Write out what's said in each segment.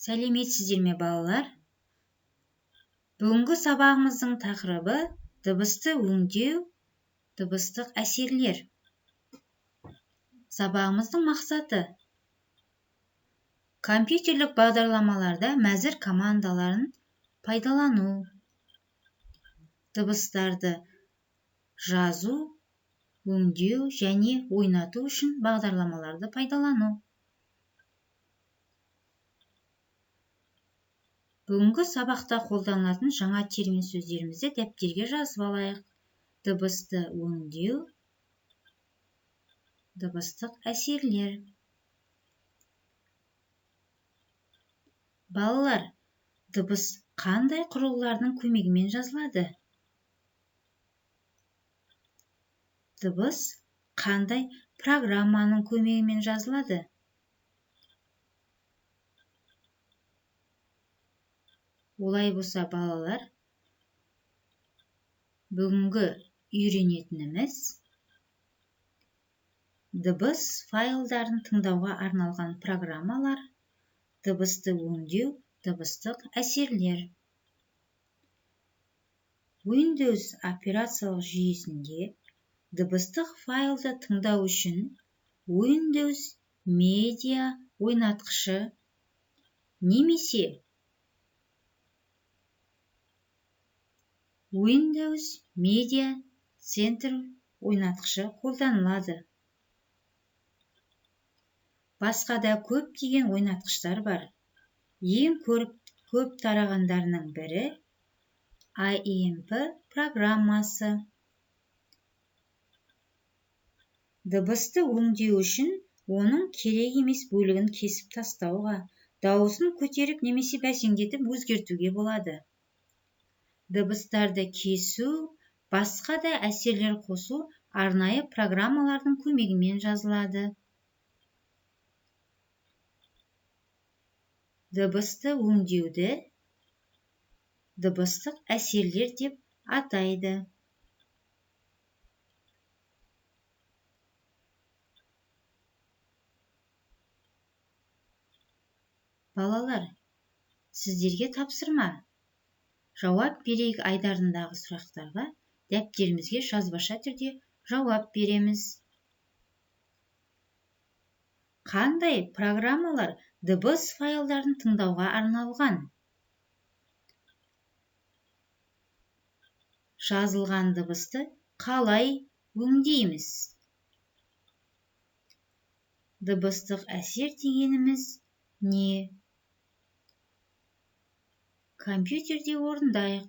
Сәлеметсіздер ме, балалар? Бүгінгі сабағымыздың тақырыбы дыбысты өңдеу, дыбыстық әсерлер. Сабағымыздың мақсаты компьютерлік бағдарламаларда мәзір командаларын пайдалану, дыбыстарды жазу, өңдеу және ойнату үшін бағдарламаларды пайдалану. Бүгінгі сабақта қолданылатын жаңа термин сөздерімізді дәптерге жазып алайық. Дыбысты өңдеу, дыбыстық әсерлер. Балалар, дыбыс қандай құрылғылардың көмегімен жазылады? Дыбыс қандай программаның көмегімен жазылады? Олай болса, балалар, бүгінгі үйренетініміз дыбыс файлдарын тыңдауға арналған программалар, дыбысты өңдеу, дыбыстық әсерлер. Windows операциялық жүйесінде дыбыстық файлды тыңдау үшін Windows Media ойнатқышы немесе Windows Media Center ойнатқышы қолданылады. Басқа да көптеген ойнатқыштар бар. Ең көп тарағандарының бірі IMP программасы. Дыбысты өңдеу үшін оның керек емес бөлігін кесіп тастауға, дауысын көтеріп немесе бәсеңдетіп өзгертуге болады. Дыбыстарды кесу, басқа да әсерлер қосу арнайы программалардың көмегімен жазылады. Дыбысты өңдеуді дыбыстық әсерлер деп атайды. Балалар, сіздерге тапсырма. Жауап берейік айдарындағы сұрақтарға дәптерімізге жазбаша түрде жауап береміз. Қандай программалар дыбыс файлдарын тыңдауға арналған? Жазылған дыбысты қалай өңдейміз? Дыбыстық әсер дегеніміз не? Компьютерде орындайық.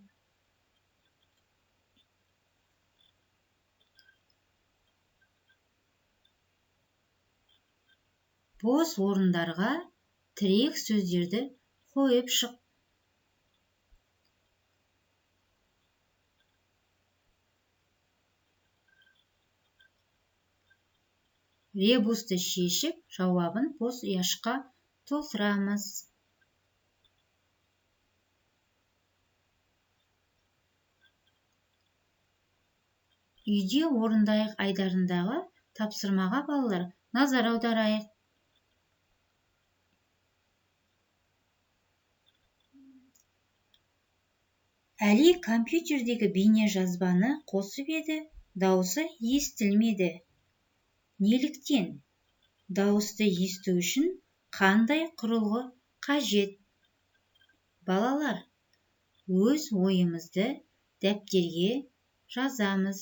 Бос орындарға тірек сөздерді қойып шық. Ребусты шешіп, жауабын бос ұяшқа толтырамыз. Үйде орындайық айдарындағы тапсырмаға балалар назар аударайық. Әли компьютердегі бейне жазбаны қосып еді, дауысы естілмеді. Неліктен? Дауысты есту үшін қандай құрылғы қажет? Балалар, өз ойымызды дәптерге жазамыз.